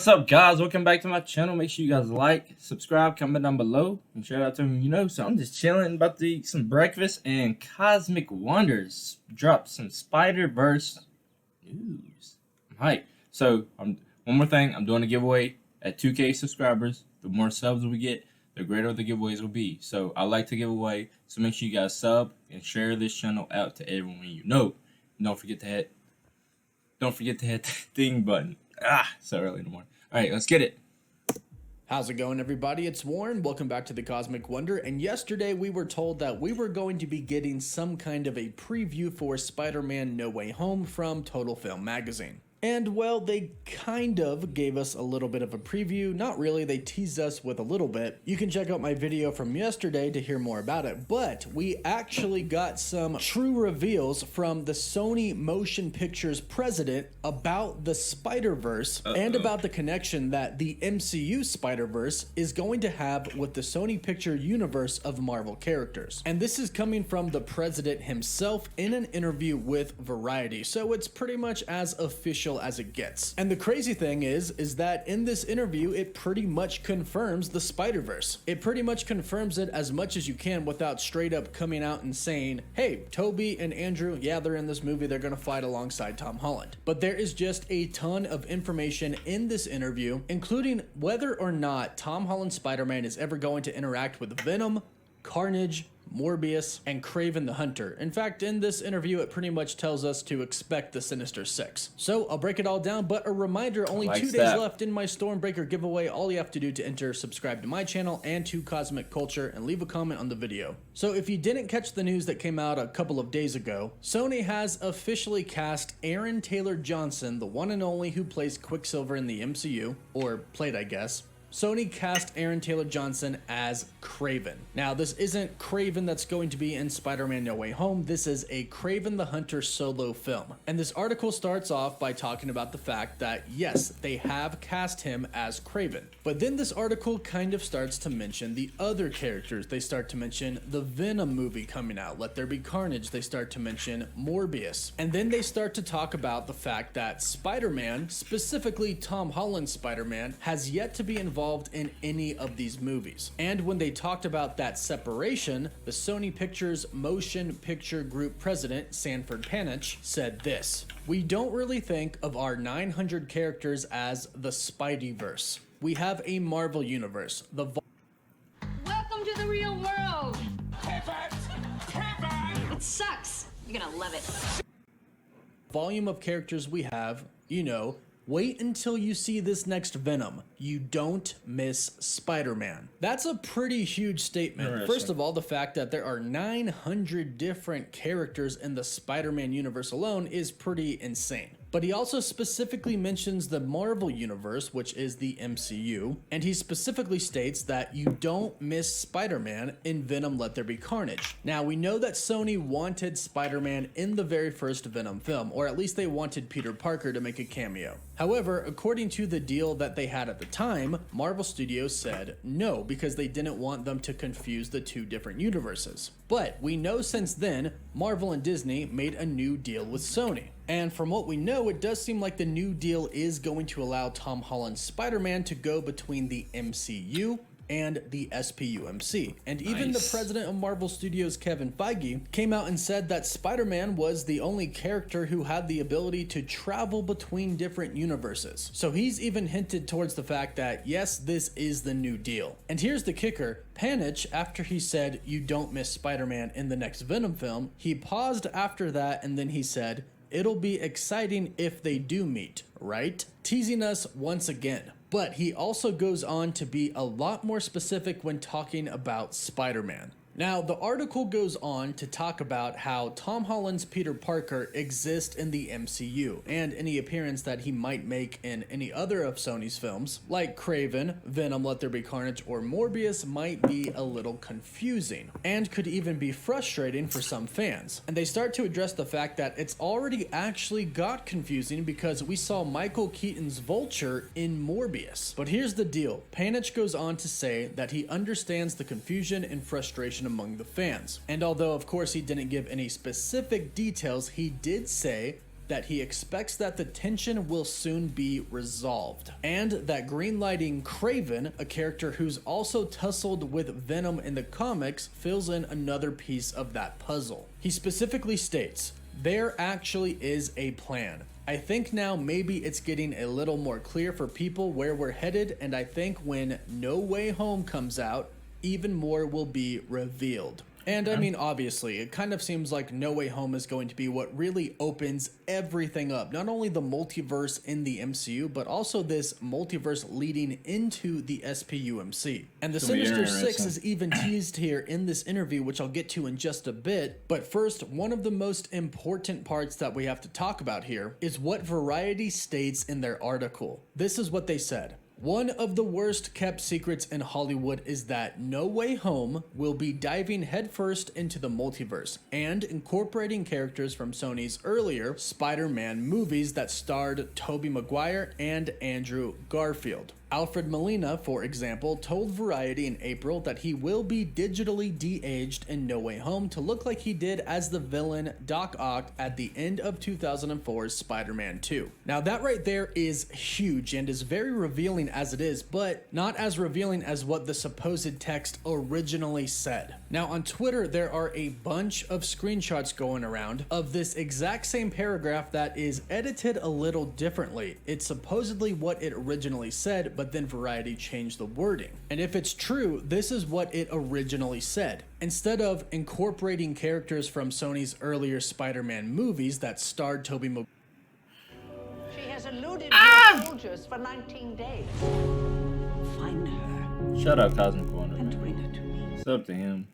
What's up, guys? Welcome back to my channel. Make sure you guys like, subscribe, comment down below, and shout out to them you know. So I'm just chilling, about to eat some breakfast, and Cosmic Wonders dropped some Spider-Verse news. I'm hyped. So one more thing, I'm doing a giveaway at 2K subscribers. The more subs we get, the greater the giveaways will be. So I like to give away, so make sure you guys sub and share this channel out to everyone you know. And don't forget to hit the thing button. So early in the morning. All right, let's get it. How's it going, everybody? It's Warren. Welcome back to the Cosmic Wonder. And yesterday we were told that we were going to be getting some kind of a preview for Spider-Man No Way Home from Total Film Magazine. And well, they kind of gave us a little bit of a preview. Not really, they teased us with a little bit. You can check out my video from yesterday to hear more about it, but we actually got some true reveals from the Sony Motion Pictures president about the Spider-Verse and about the connection that the MCU Spider-Verse is going to have with the Sony Picture universe of Marvel characters. And this is coming from the president himself in an interview with Variety, so it's pretty much as official as it gets. And the crazy thing is that in this interview, it pretty much confirms the Spider-Verse. It pretty much confirms it as much as you can without straight up coming out and saying, hey, Toby and Andrew, yeah, they're in this movie, they're gonna fight alongside Tom Holland. But there is just a ton of information in this interview, including whether or not Tom Holland's Spider-Man is ever going to interact with Venom, Carnage, Morbius, and Kraven the Hunter. In fact, in this interview, it pretty much tells us to expect the Sinister Six. So I'll break it all down, but a reminder, only 2 days left in my Stormbreaker giveaway. All you have to do to enter, subscribe to my channel and to Cosmic Culture, and leave a comment on the video. So if you didn't catch the news that came out a couple of days ago, Sony has officially cast Aaron Taylor Johnson, the one and only who plays Quicksilver in the MCU, or played, I guess. Sony cast Aaron Taylor Johnson as Kraven. Now, this isn't Kraven that's going to be in Spider-Man No Way Home. This is a Kraven the Hunter solo film. And this article starts off by talking about the fact that, yes, they have cast him as Kraven. But then this article kind of starts to mention the other characters. They start to mention the Venom movie coming out, Let There Be Carnage. They start to mention Morbius. And then they start to talk about the fact that Spider-Man, specifically Tom Holland's Spider-Man, has yet to be involved in any of these movies. And when they talked about that separation, the Sony Pictures Motion Picture Group president, Sanford Panich, said this: "We don't really think of our 900 characters as the Spideyverse. We have a Marvel universe. Welcome to the real world. It sucks. You're gonna love it. Volume of characters we have, you know, wait until you see this next Venom. You don't miss Spider-Man." That's a pretty huge statement. First of all, the fact that there are 900 different characters in the Spider-Man universe alone is pretty insane. But he also specifically mentions the Marvel Universe, which is the MCU, and he specifically states that you don't miss Spider-Man in Venom Let There Be Carnage. Now, we know that Sony wanted Spider-Man in the very first Venom film, or at least they wanted Peter Parker to make a cameo. However, according to the deal that they had at the time, Marvel Studios said no, because they didn't want them to confuse the two different universes. But we know since then, Marvel and Disney made a new deal with Sony. And from what we know, it does seem like the new deal is going to allow Tom Holland's Spider-Man to go between the MCU and the SPUMC. And even the president of Marvel Studios, Kevin Feige, came out and said that Spider-Man was the only character who had the ability to travel between different universes. So he's even hinted towards the fact that, yes, this is the new deal. And here's the kicker. Panich, after he said, "You don't miss Spider-Man" in the next Venom film, he paused after that and then he said, "It'll be exciting if they do meet, right?" Teasing us once again. But he also goes on to be a lot more specific when talking about Spider-Man. Now, the article goes on to talk about how Tom Holland's Peter Parker exists in the MCU, and any appearance that he might make in any other of Sony's films, like Kraven, Venom Let There Be Carnage, or Morbius, might be a little confusing, and could even be frustrating for some fans. And they start to address the fact that it's already actually got confusing because we saw Michael Keaton's Vulture in Morbius. But here's the deal. Panich goes on to say that he understands the confusion and frustration among the fans. And although of course he didn't give any specific details, he did say that he expects that the tension will soon be resolved, and that greenlighting Kraven, a character who's also tussled with Venom in the comics, fills in another piece of that puzzle. He specifically states, "There actually is a plan. I think now maybe it's getting a little more clear for people where we're headed, and I think when No Way Home comes out, even more will be revealed." And I mean, obviously, it kind of seems like No Way Home is going to be what really opens everything up. Not only the multiverse in the MCU, but also this multiverse leading into the SPUMC. And the Sinister Six is even teased here in this interview, which I'll get to in just a bit. But first, one of the most important parts that we have to talk about here is what Variety states in their article. This is what they said. "One of the worst kept secrets in Hollywood is that No Way Home will be diving headfirst into the multiverse and incorporating characters from Sony's earlier Spider-Man movies that starred Tobey Maguire and Andrew Garfield." Alfred Molina, for example, told Variety in April that he will be digitally de-aged in No Way Home to look like he did as the villain Doc Ock at the end of 2004's Spider-Man 2. Now that right there is huge and is very revealing as it is, but not as revealing as what the supposed text originally said. Now on Twitter, there are a bunch of screenshots going around of this exact same paragraph that is edited a little differently. It's supposedly what it originally said, but then Variety changed the wording. And if it's true, this is what it originally said. Instead of incorporating characters from Sony's earlier Spider-Man movies that starred Tobey Maguire. She has eluded your soldiers for 19 days. Find her Shut up, Cosmic Wonder. and bring her to me. It's up to him.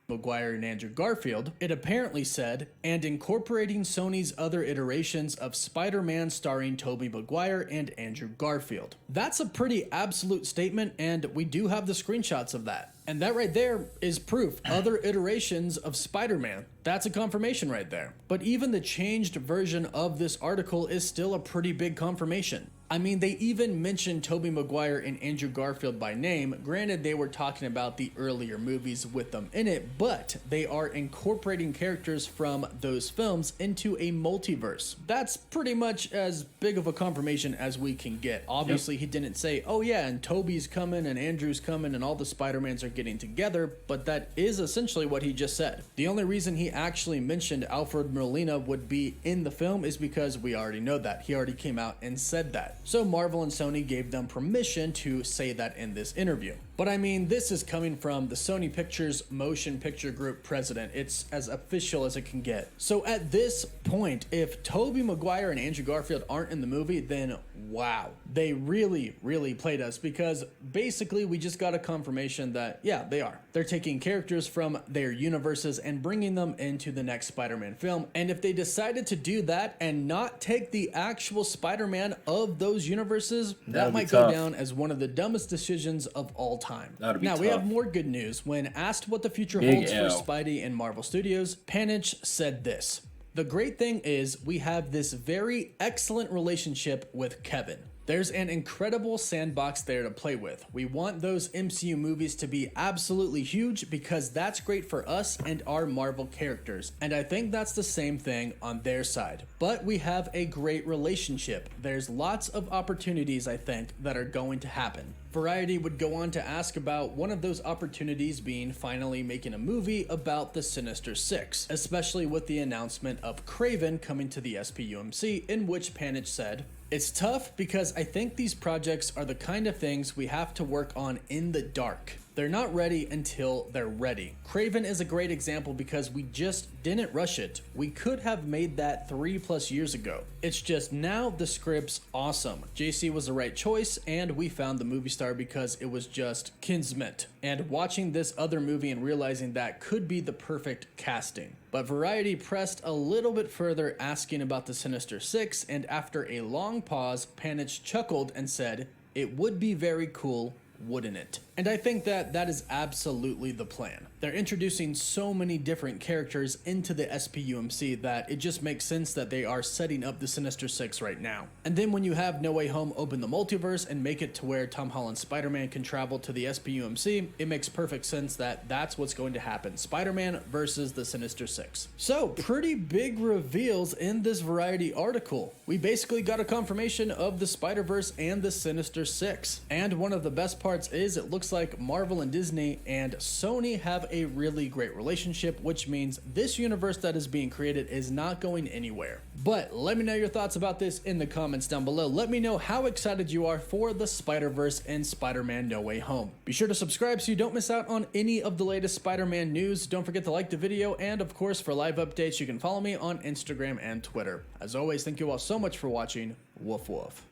Maguire and Andrew Garfield, it apparently said, and incorporating Sony's other iterations of Spider-Man starring Tobey Maguire and Andrew Garfield. That's a pretty absolute statement, and we do have the screenshots of that. And that right there is proof. Other iterations of Spider-Man. That's a confirmation right there. But even the changed version of this article is still a pretty big confirmation. I mean, they even mentioned Tobey Maguire and Andrew Garfield by name. Granted, they were talking about the earlier movies with them in it, but they are incorporating characters from those films into a multiverse. That's pretty much as big of a confirmation as we can get. Obviously, he didn't say, oh yeah, and Tobey's coming and Andrew's coming and all the Spider-Mans are getting together, but that is essentially what he just said. The only reason he actually mentioned Alfred Molina would be in the film is because we already know that. He already came out and said that. So Marvel and Sony gave them permission to say that in this interview. But I mean, this is coming from the Sony Pictures Motion Picture Group president. It's as official as it can get. So at this point, if Tobey Maguire and Andrew Garfield aren't in the movie, then wow. They really, really played us, because basically we just got a confirmation that, yeah, they are. They're taking characters from their universes and bringing them into the next Spider-Man film. And if they decided to do that and not take the actual Spider-Man of those universes, that might go down as one of the dumbest decisions of all time. Now, we have more good news. When asked what the future holds for Spidey and Marvel Studios, Panich said this: "The great thing is we have this very excellent relationship with Kevin. There's an incredible sandbox there to play with. We want those MCU movies to be absolutely huge because that's great for us and our Marvel characters. And I think that's the same thing on their side. But we have a great relationship. There's lots of opportunities, I think, that are going to happen." Variety would go on to ask about one of those opportunities being finally making a movie about the Sinister Six, especially with the announcement of Kraven coming to the SPUMC, in which Panich said, "It's tough because I think these projects are the kind of things we have to work on in the dark. They're not ready until they're ready. Kraven is a great example because we just didn't rush it. We could have made that 3+ years ago. It's just now the script's awesome. JC was the right choice, and we found the movie star because it was just Kismet. And watching this other movie and realizing that could be the perfect casting." But Variety pressed a little bit further, asking about the Sinister Six, and after a long pause, Panich chuckled and said, "It would be very cool, wouldn't it?" And I think that that is absolutely the plan. They're introducing so many different characters into the SPUMC that it just makes sense that they are setting up the Sinister Six right now. And then when you have No Way Home open the multiverse and make it to where Tom Holland's Spider-Man can travel to the SPUMC, it makes perfect sense that that's what's going to happen. Spider-Man versus the Sinister Six. So, pretty big reveals in this Variety article. We basically got a confirmation of the Spider-Verse and the Sinister Six. And one of the best parts is it looks like Marvel and Disney and Sony have a really great relationship, which means this universe that is being created is not going anywhere. But let me know your thoughts about this in the comments down below. Let me know how excited you are for the Spider-Verse and Spider-Man No Way Home. Be sure to subscribe so you don't miss out on any of the latest Spider-Man news. Don't forget to like the video, and of course for live updates you can follow me on Instagram and Twitter. As always, thank you all so much for watching. Woof woof.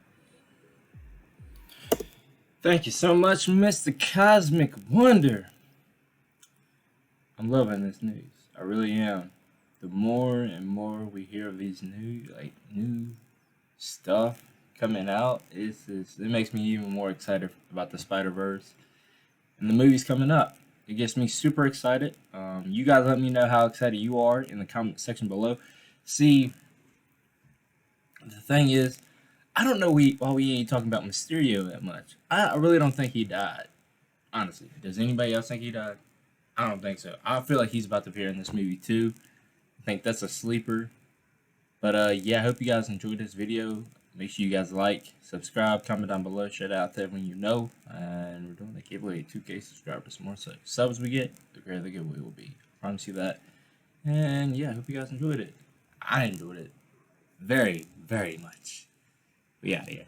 Thank you so much, Mr. Cosmic Wonder. I'm loving this news. I really am. The more and more we hear of these new stuff coming out, it makes me even more excited about the Spider-Verse and the movies coming up. It gets me super excited. You guys let me know how excited you are in the comment section below. See, the thing is, I don't know why we ain't talking about Mysterio that much. I really don't think he died. Honestly, does anybody else think he died? I don't think so. I feel like he's about to appear in this movie too. I think that's a sleeper. But yeah, I hope you guys enjoyed this video. Make sure you guys like, subscribe, comment down below, shout out to everyone you know. And we're doing a giveaway, 2K subscribers. The more subs we get, the greater the giveaway will be. I promise you that. And yeah, I hope you guys enjoyed it. I enjoyed it very, very much. We out of here.